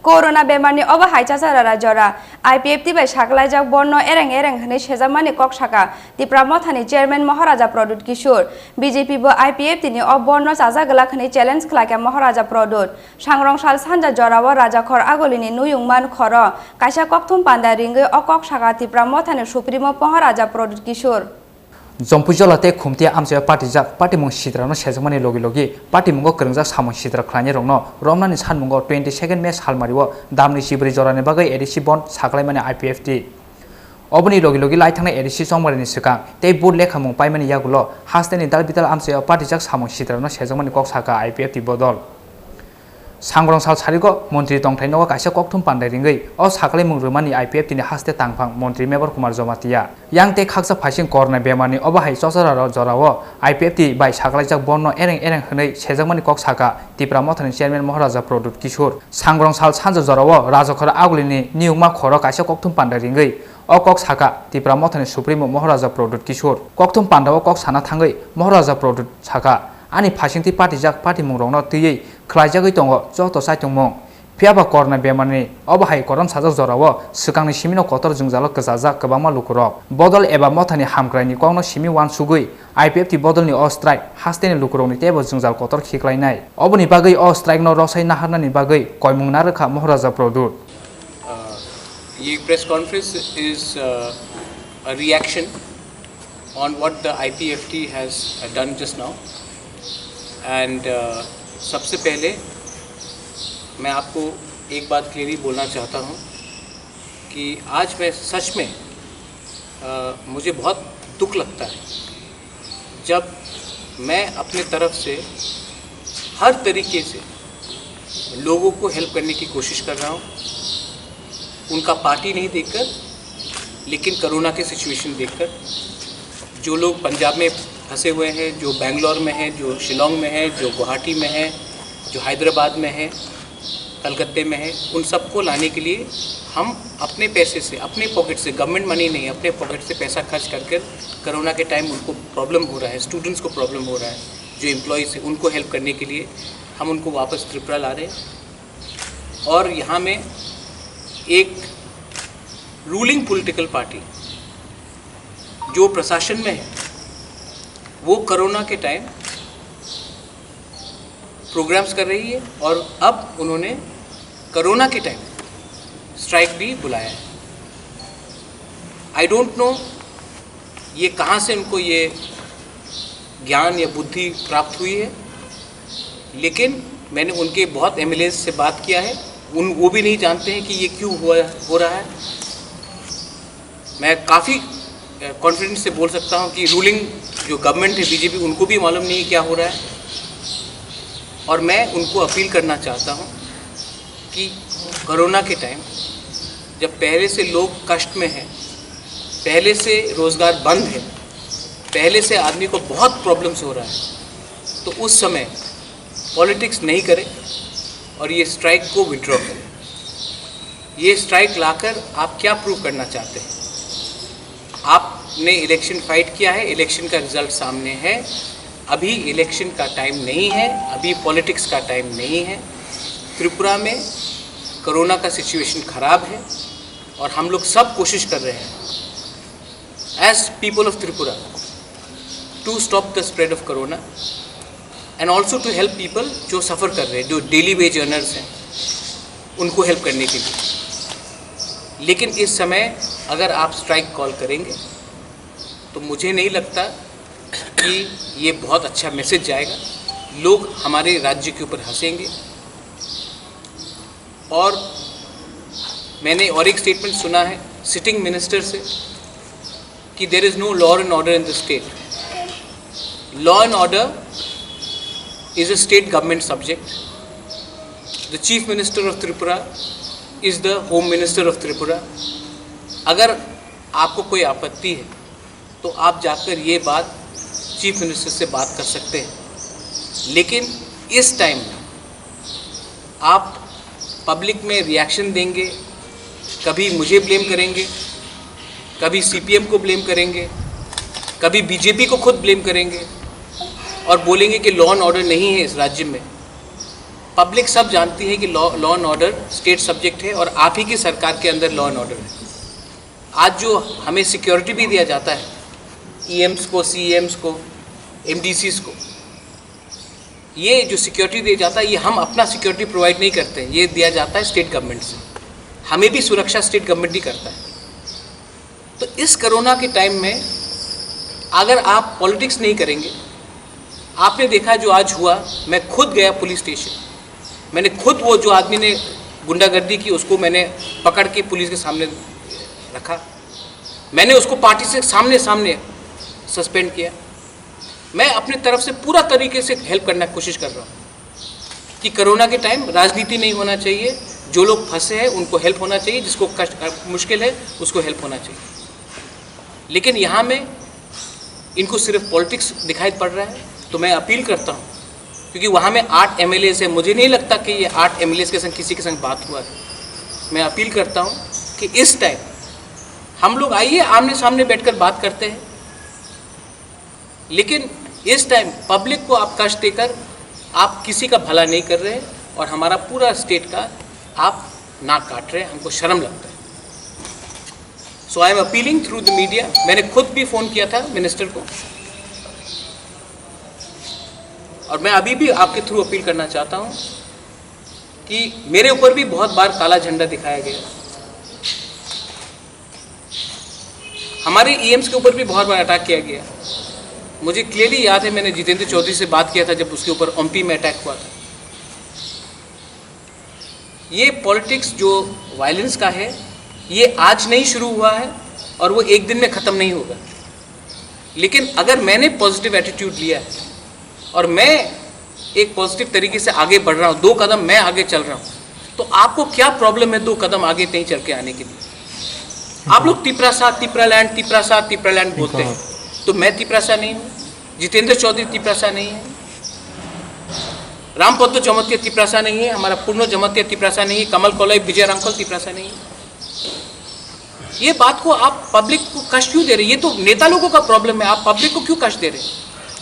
Corona बेमारनि हाइचासारा Rajhara IPFT bye सागलायजाक बन्न एरें एरें हनै सेजामानि ककसाका तिप्रा मथानि चेयरमैन महाराजा प्रदुत किशोर बीजेपी बो आईपीएफटी बन्न जाजागला हनै चैलेंज खलाके महाराजा प्रदुत सांग्रंसाल सानजा जराव राजाखर आगलिनि नुयुंमान खर कायसा ककथुम पान्दा रिंगै ककसाका तिप्रा मथानि सुप्रीमो महाराजा प्रदुत किशोर जम्पुजलते खुमतिया आमचे पार्टी मुंग सिद्रानो सेजमानि लोगी लोगी पार्टी मुंगो करंजा सामो सिद्रा खलानि रंनो रमनानि सान मुंगो 22 मे सालमारिवो दामनि सिब्रि जरानि बागै एडिसि बन सागलायमानि आईपीएफटी अबनि लोगी लोगी लाइथांना एडिसि जंमारिनि सिगां ते बुट लेखा मुं पाइमानि यागुलो हास्तेनि दाल बिदाल आमचे पार्टी सामो सिद्रानो सेजमानि ककसाका आईपीएफटी बदल सांग्रंसाल सारिगो मंत्री तंथाइनो कायसा ककथुम पान्दाय रिंगै अ सागलाय मुं रोमानि आईपीएफटी नि हास्ते तांफां मंत्री मेबर कुमार जमातिया यांते खागसा फाइसिं करना बेमारनि अबाहाय चसरा जरावो आईपीएफटी बाय सागलायजाक बन्न एरें एरें हनै सेजमानि ककसाका तिप्रा मथानि चेयरमैन महाराजा प्रदुत किशोर सांग्रंसाल सानजा जरावो राजखर आगलिनि नियुमा खर कायसा ककथुम पान्दाय रिंगै अ ककसाका तिप्रा मथानि सुप्रीमो महाराजा प्रदुत किशोर ककथुम पान्दाव ककसाना थांगै महाराजा प्रदुत साका आनी फासिंथि पार्टी मुंगरंनो तैयै खलायजागै दङ जत साइथुंमुं फियाबा करना बेमारनि अबाहाय करम साजक जरावो सिगांनि सिमिनो कतर जोंजाल गजाजा गोबांमा लुकुरक बदल एबा मथानि हामग्रायनि कौनो सिमि वान सुगै आईपीएफटी बदलनि अ स्ट्राइक हास्तेनि लुकुरकनि तेबो जोंजाल कतर खिख्लायनाय अबनि बागै अ स्ट्राइकनो रसाय नाहारनानि बागै कयमुं नारोखा महाराजा प्रदुत ये press conference is a reaction on what the IPFT has done just now and सबसे पहले मैं आपको एक बात क्लियरली बोलना चाहता हूँ कि आज मैं सच में मुझे बहुत दुख लगता है जब मैं अपने तरफ से हर तरीके से लोगों को हेल्प करने की कोशिश कर रहा हूँ उनका पार्टी नहीं देखकर लेकिन कोरोना के सिचुएशन देखकर जो लोग पंजाब में फंसे हुए हैं जो बेंगलोर में हैं जो शिलोंग में हैं जो गुवाहाटी में हैं जो हैदराबाद में है कलकत्ते में है उन सबको लाने के लिए हम अपने पैसे से अपने पॉकेट से गवर्नमेंट मनी नहीं अपने पॉकेट से पैसा खर्च करके कोरोना के टाइम उनको प्रॉब्लम हो रहा है स्टूडेंट्स को प्रॉब्लम हो रहा है जो एम्प्लॉयज़ है उनको हेल्प करने के लिए हम उनको वापस त्रिपुरा ला रहे हैं और यहाँ में एक रूलिंग पॉलिटिकल पार्टी जो प्रशासन में है वो कोरोना के टाइम प्रोग्राम्स कर रही है और अब उन्होंने कोरोना के टाइम स्ट्राइक भी बुलाया है आई डोंट नो ये कहाँ से उनको ये ज्ञान या बुद्धि प्राप्त हुई है लेकिन मैंने उनके बहुत एमएलएस से बात किया है वो भी नहीं जानते हैं कि ये क्यों हो रहा है मैं काफ़ी कॉन्फिडेंस से बोल सकता हूँ कि रूलिंग जो गवर्नमेंट है बीजेपी उनको भी मालूम नहीं क्या हो रहा है और मैं उनको अपील करना चाहता हूँ कि कोरोना के टाइम जब पहले से लोग कष्ट में हैं पहले से रोज़गार बंद है पहले से आदमी को बहुत प्रॉब्लम्स हो रहा है तो उस समय पॉलिटिक्स नहीं करें और ये स्ट्राइक को विड्रॉ करें ये स्ट्राइक लाकर आप क्या प्रूव करना चाहते हैं आपने इलेक्शन फाइट किया है इलेक्शन का रिजल्ट सामने है अभी इलेक्शन का टाइम नहीं है अभी पॉलिटिक्स का टाइम नहीं है त्रिपुरा में कोरोना का सिचुएशन ख़राब है और हम लोग सब कोशिश कर रहे हैं as people of Tripura to stop the spread of corona and also to help people जो सफ़र कर रहे हैं जो डेली वेज अर्नर्स हैं उनको हेल्प करने के लिए लेकिन इस समय अगर आप स्ट्राइक कॉल करेंगे तो मुझे नहीं लगता कि ये बहुत अच्छा मैसेज जाएगा लोग हमारे राज्य के ऊपर हंसेंगे और मैंने और एक स्टेटमेंट सुना है सिटिंग मिनिस्टर से कि there is no law and order in the state law and order is a state government subject the chief minister of Tripura is the home minister of Tripura अगर आपको कोई आपत्ति है तो आप जाकर ये बात चीफ मिनिस्टर से बात कर सकते हैं लेकिन इस टाइम आप पब्लिक में रिएक्शन देंगे कभी मुझे ब्लेम करेंगे कभी सीपीएम को ब्लेम करेंगे कभी बीजेपी को खुद ब्लेम करेंगे और बोलेंगे कि लॉ एंड ऑर्डर नहीं है इस राज्य में पब्लिक सब जानती है कि law and order state subject है और आप ही की सरकार के अंदर लॉ एंड ऑर्डर है। आज जो हमें सिक्योरिटी भी दिया जाता है ईएम्स को, सीएम्स को, एमडीसीज को, ये जो सिक्योरिटी दिया जाता है ये हम अपना सिक्योरिटी प्रोवाइड नहीं करते हैं, ये दिया जाता है स्टेट गवर्नमेंट से। हमें भी सुरक्षा स्टेट गवर्नमेंट ही करता है। तो इस कोरोना के टाइम में अगर आप पॉलिटिक्स नहीं करेंगे, आपने देखा जो आज हुआ, मैं खुद गया पुलिस स्टेशन, मैंने खुद वो जो आदमी ने गुंडागर्दी की उसको मैंने पकड़ के पुलिस के सामने रखा, मैंने उसको पार्टी से सामने सस्पेंड किया। मैं अपनी तरफ से पूरा तरीके से हेल्प करने की कोशिश कर रहा हूँ कि कोरोना के टाइम राजनीति नहीं होना चाहिए, जो लोग फंसे हैं उनको हेल्प होना चाहिए, जिसको कष्ट मुश्किल है उसको हेल्प होना चाहिए। लेकिन यहाँ में इनको सिर्फ पॉलिटिक्स दिखाई पड़ रहा है। तो मैं अपील करता हूँ, क्योंकि वहाँ में 8 MLAs है, मुझे नहीं लगता कि ये 8 MLAs के संग किसी के संग बात हुआ है। मैं अपील करता हूँ कि इस टाइम हम लोग आइए आमने सामने बैठकर बात करते हैं, लेकिन इस टाइम पब्लिक को आप कष्ट देकर आप किसी का भला नहीं कर रहे और हमारा पूरा स्टेट का आप नाक काट रहे हैं, हमको शर्म लगता है। So I am appealing through the media, मैंने खुद भी फ़ोन किया था मिनिस्टर को, और मैं अभी भी आपके थ्रू अपील करना चाहता हूँ कि मेरे ऊपर भी बहुत बार काला झंडा दिखाया गया, हमारे ईएम्स के ऊपर भी बहुत बार अटैक किया गया। मुझे क्लियरली याद है, मैंने जितेंद्र चौधरी से बात किया था जब उसके ऊपर ओमपी में अटैक हुआ था। ये पॉलिटिक्स जो वायलेंस का है ये आज नहीं शुरू हुआ है और वो एक दिन में ख़त्म नहीं होगा। लेकिन अगर मैंने पॉजिटिव एटीट्यूड लिया है और मैं एक पॉजिटिव तरीके से आगे बढ़ रहा हूँ, 2 कदम मैं आगे चल रहा हूँ, तो आपको क्या प्रॉब्लम है 2 कदम आगे नहीं चल के आने के लिए? आप लोग तिपरा लैंड बोलते हैं, तो मैं तिपरासा नहीं हूँ, जितेंद्र चौधरी तिपरासा नहीं है, रामपद्म जमतिया तिपरासा नहीं है, हमारा पूर्ण जमतिया तिपरासा नहीं है, कमल कोलाई विजय रामकल तिपरासा नहीं है। ये बात को आप पब्लिक को कष्ट क्यों दे रहे हैं? ये तो नेता लोगों का प्रॉब्लम है, आप पब्लिक को क्यों कष्ट दे रहे हैं?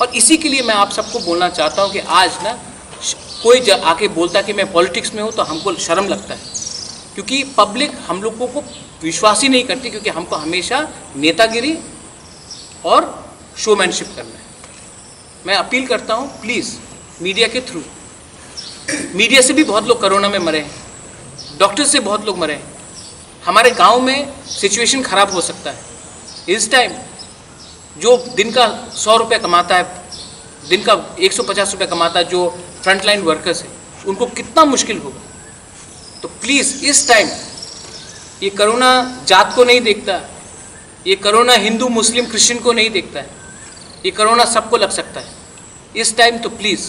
और इसी के लिए मैं आप सबको बोलना चाहता हूँ कि आज ना कोई आके बोलता है कि मैं पॉलिटिक्स में हूँ तो हमको शर्म लगता है, क्योंकि पब्लिक हम लोगों को विश्वास ही नहीं करती, क्योंकि हमको हमेशा नेतागिरी और शोमैनशिप करना है। मैं अपील करता हूँ प्लीज़ मीडिया के थ्रू, मीडिया से भी बहुत लोग कोरोना में मरे हैं, डॉक्टर से बहुत लोग मरे हैं, हमारे गांव में सिचुएशन ख़राब हो सकता है। इस टाइम जो दिन का 100 रुपये कमाता है, दिन का 150 रुपये कमाता है, जो फ्रंटलाइन वर्कर्स है, उनको कितना मुश्किल होगा। तो प्लीज़ इस टाइम ये कोरोना जात को नहीं देखता, ये कोरोना हिंदू मुस्लिम क्रिश्चियन को नहीं देखता है, ये कोरोना सबको लग सकता है। इस टाइम तो प्लीज़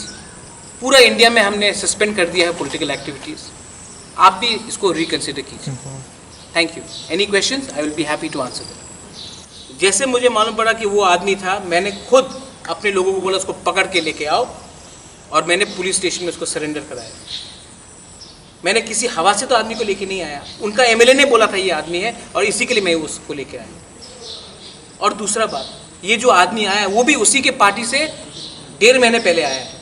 पूरा इंडिया में हमने सस्पेंड कर दिया है पॉलिटिकल एक्टिविटीज़, आप भी इसको रिकन्सिडर कीजिए। Thank you. Any questions? I will be happy to answer that. जैसे मुझे मालूम पड़ा कि वो आदमी था, मैंने खुद अपने लोगों को बोला उसको पकड़ के लेके आओ, और मैंने पुलिस स्टेशन में उसको सरेंडर कराया। मैंने किसी हवा से तो आदमी को लेके नहीं आया, उनका एमएलए ने बोला था ये आदमी है, और इसी के लिए मैं उसको लेके आया। और दूसरा बात, ये जो आदमी आया वो भी उसी के पार्टी से 1.5 महीने पहले आया है।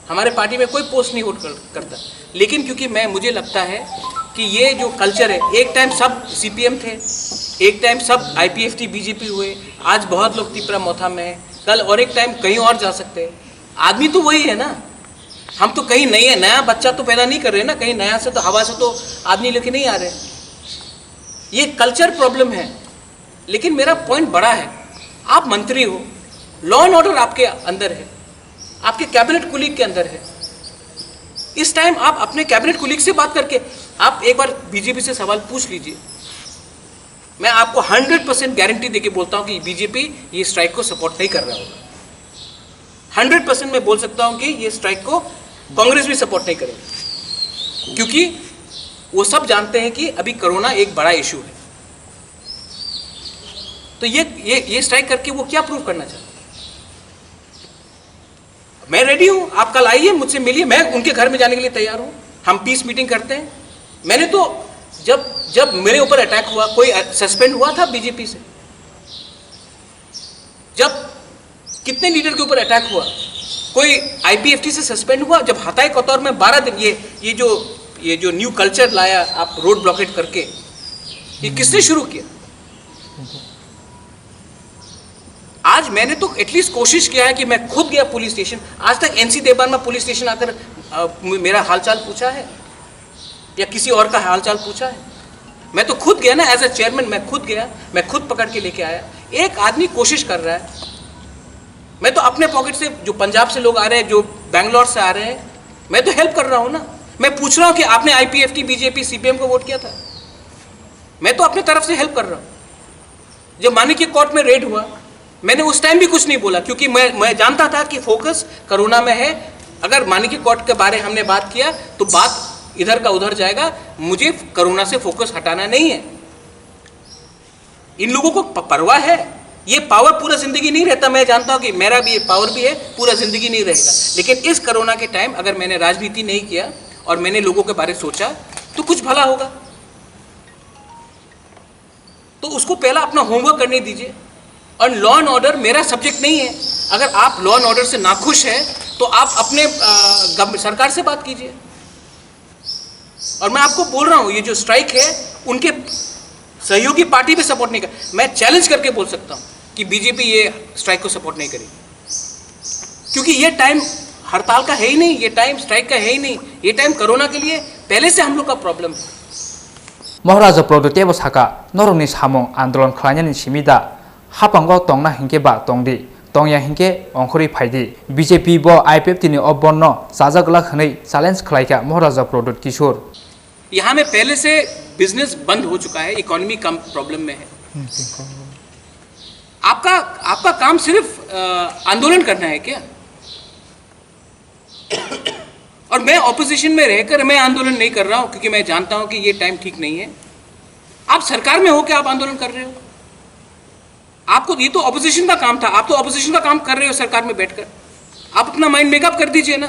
हमारे पार्टी में कोई पोस्ट नहीं होल्ड करता, लेकिन क्योंकि मुझे लगता है कि ये जो कल्चर है, एक टाइम सब सीपीएम थे, एक टाइम सब आईपीएफटी बीजेपी हुए, आज बहुत लोग तिपरा मोथा में है, कल और एक टाइम कहीं और जा सकते हैं। आदमी तो वही है ना, हम तो कहीं नया बच्चा तो पैदा नहीं कर रहे ना, कहीं नया से तो हवा से तो आदमी लेके नहीं आ रहे। ये कल्चर प्रॉब्लम है। लेकिन मेरा पॉइंट बड़ा है, आप मंत्री हो, लॉ एंड ऑर्डर आपके अंदर है, आपके कैबिनेट कुलीग के अंदर है। इस टाइम आप अपने कैबिनेट कुलीग से बात करके आप एक बार बीजेपी से सवाल पूछ लीजिए। मैं आपको 100% गारंटी देके बोलता हूं कि बीजेपी ये स्ट्राइक को सपोर्ट नहीं कर रहा होगा। 100% मैं बोल सकता हूं कि ये स्ट्राइक को कांग्रेस भी सपोर्ट नहीं करेगी, क्योंकि वो सब जानते हैं कि अभी कोरोना एक बड़ा इशू है। तो ये स्ट्राइक करके वो क्या प्रूव करना चाहते हैं? मैं रेडी हूं, आप कल आइए, मुझसे मिलिए, मैं उनके घर में जाने के लिए तैयार हूं, हम पीस मीटिंग करते हैं। मैंने तो जब मेरे ऊपर अटैक हुआ, कोई सस्पेंड हुआ था बीजेपी से? जब कितने लीडर के ऊपर अटैक हुआ, कोई आईपीएफटी से सस्पेंड हुआ जब हताई कतौर में 12 दिन ये जो न्यू कल्चर लाया आप रोड ब्लॉकेट करके, ये किसने शुरू किया? आज मैंने तो एटलीस्ट कोशिश किया है कि मैं खुद गया पुलिस स्टेशन। आज तक एनसी देवान में पुलिस स्टेशन आकर मेरा हालचाल पूछा है या किसी और का हालचाल पूछा है? मैं तो खुद गया ना, एज अ चेयरमैन मैं खुद गया, मैं खुद पकड़ के लेके आया। एक आदमी कोशिश कर रहा है, मैं तो अपने पॉकेट से, जो पंजाब से लोग आ रहे हैं, जो बैंगलोर से आ रहे हैं, मैं तो हेल्प कर रहा हूँ ना। मैं पूछ रहा हूँ कि आपने आईपीएफटी, बीजेपी, सीपीएम को वोट किया था? मैं तो अपनी तरफ से हेल्प कर रहा हूँ। जब मानिकी कोर्ट में रेड हुआ, मैंने उस टाइम भी कुछ नहीं बोला, क्योंकि मैं जानता था कि फोकस कोरोना में है। अगर मानिकी कोर्ट के बारे हमने बात किया तो बात इधर का उधर जाएगा। मुझे कोरोना से फोकस हटाना नहीं है। इन लोगों को परवाह है। ये पावर पूरा जिंदगी नहीं रहता, मैं जानता हूं कि मेरा भी ये पावर भी है, पूरा जिंदगी नहीं रहेगा। लेकिन इस कोरोना के टाइम अगर मैंने राजनीति नहीं किया और मैंने लोगों के बारे में सोचा तो कुछ भला होगा। तो उसको पहला अपना होमवर्क करने दीजिए। और लॉ एंड ऑर्डर मेरा सब्जेक्ट नहीं है। अगर आप लॉ एंड ऑर्डर से नाखुश हैं तो आप अपने सरकार से बात कीजिए। और मैं आपको बोल रहा हूं, ये जो स्ट्राइक है उनके सहयोगी पार्टी भी सपोर्ट नहीं कर। मैं चैलेंज करके बोल सकता हूं कि बीजेपी ये स्ट्राइक को सपोर्ट नहीं करेगी, क्योंकि ये टाइम हड़ताल का है ही नहीं, ये टाइम स्ट्राइक का है ही नहीं। ये टाइम कोरोना के लिए पहले से हम लोग का प्रॉब्लम है। महाराजा प्रोडक्टेबो साका नरमनि सामं आंदोलन खालायनायनि सिमिदा हापांगो तंगना हिंके बा तंगदि तंगया हिंके अंखरि फायदि बीजेपी बो आईपीएफटी नि अबन्न साजागला खनै चैलेंज खलायका महाराजा प्रोडक्ट किशोर। यहाँ में पहले से बिजनेस बंद हो चुका है, इकोनॉमी कम प्रॉब्लम में है। आपका काम सिर्फ आंदोलन करना है क्या? और मैं ऑपोजिशन में रहकर मैं आंदोलन नहीं कर रहा हूं, क्योंकि मैं जानता हूं कि ये टाइम ठीक नहीं है। आप सरकार में होकर आप आंदोलन कर रहे हो। आपको ये तो ऑपोजिशन का काम था, आप तो ऑपोजिशन का काम कर रहे हो सरकार में बैठकर। आप अपना माइंड मेकअप कर दीजिए ना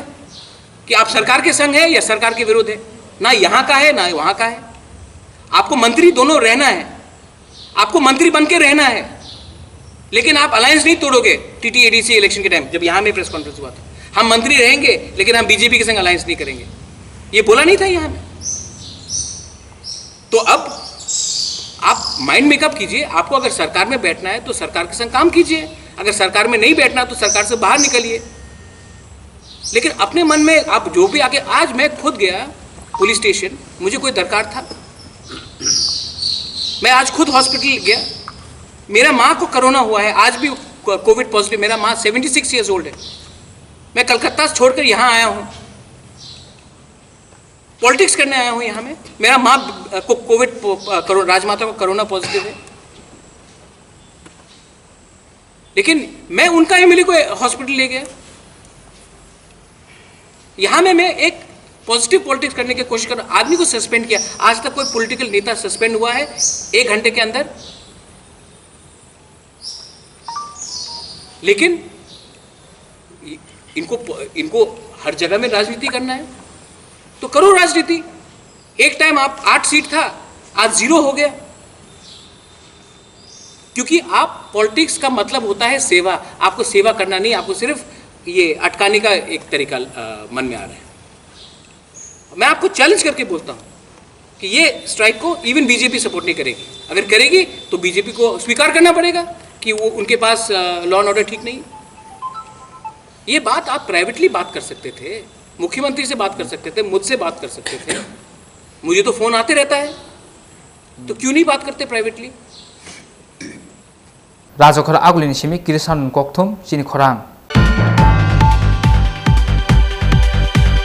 कि आप सरकार के संग है या सरकार के विरुद्ध है। ना यहाँ का है ना वहाँ का है। आपको मंत्री दोनों रहना है, आपको मंत्री बन के रहना है, लेकिन आप अलायंस नहीं तोड़ोगे। टीटीएडीसी इलेक्शन के टाइम जब यहाँ में प्रेस कॉन्फ्रेंस हुआ था, हम मंत्री रहेंगे लेकिन हम बीजेपी के संग अलायंस नहीं करेंगे, ये बोला नहीं था यहाँ में। तो अब आप माइंड मेकअप कीजिए। आपको अगर सरकार में बैठना है तो सरकार के संग काम कीजिए, अगर सरकार में नहीं बैठना तो सरकार से बाहर निकलिए। लेकिन अपने मन में आप जो भी आगे, आज मैं खुद गया पुलिस स्टेशन, मुझे कोई दरकार था, मैं आज खुद हॉस्पिटल गया। मेरा माँ को कोरोना हुआ है, आज भी कोविड पॉजिटिव। मेरा माँ 76 ईयर्स ओल्ड है। मैं कलकत्ता से छोड़कर यहाँ आया हूँ, पॉलिटिक्स करने आया हूँ यहाँ में। मेरा माँ को कोविड, राजमाता को कोरोना पॉजिटिव है, लेकिन मैं उनका एमएलए को हॉस्पिटल ले गया। यहाँ में मैं एक पॉजिटिव पॉलिटिक्स करने की कोशिश कर रहा हूं। आदमी को सस्पेंड किया। आज तक कोई पॉलिटिकल नेता सस्पेंड हुआ है 1 घंटे के अंदर? लेकिन इनको हर जगह में राजनीति करना है तो करो राजनीति। एक टाइम आप 8 सीट था, आज 0 हो गया, क्योंकि आप पॉलिटिक्स का मतलब होता है सेवा। आपको सेवा करना नहीं, आपको सिर्फ ये अटकाने का एक तरीका मन में आ रहा है। मैं आपको चैलेंज करके बोलता हूं कि ये स्ट्राइक को इवन बीजेपी सपोर्ट नहीं करेगी। अगर करेगी तो बीजेपी को स्वीकार करना पड़ेगा कि वो उनके पास लॉ एंड ऑर्डर ठीक नहीं। ये बात आप प्राइवेटली बात कर सकते थे, मुख्यमंत्री से बात कर सकते थे, मुझसे बात कर सकते थे। मुझे तो फोन आते रहता है, तो क्यों नहीं बात करते प्राइवेटली? राजखर आगुलिनि सिमी किरिसान कोकथुम चिनि खरां।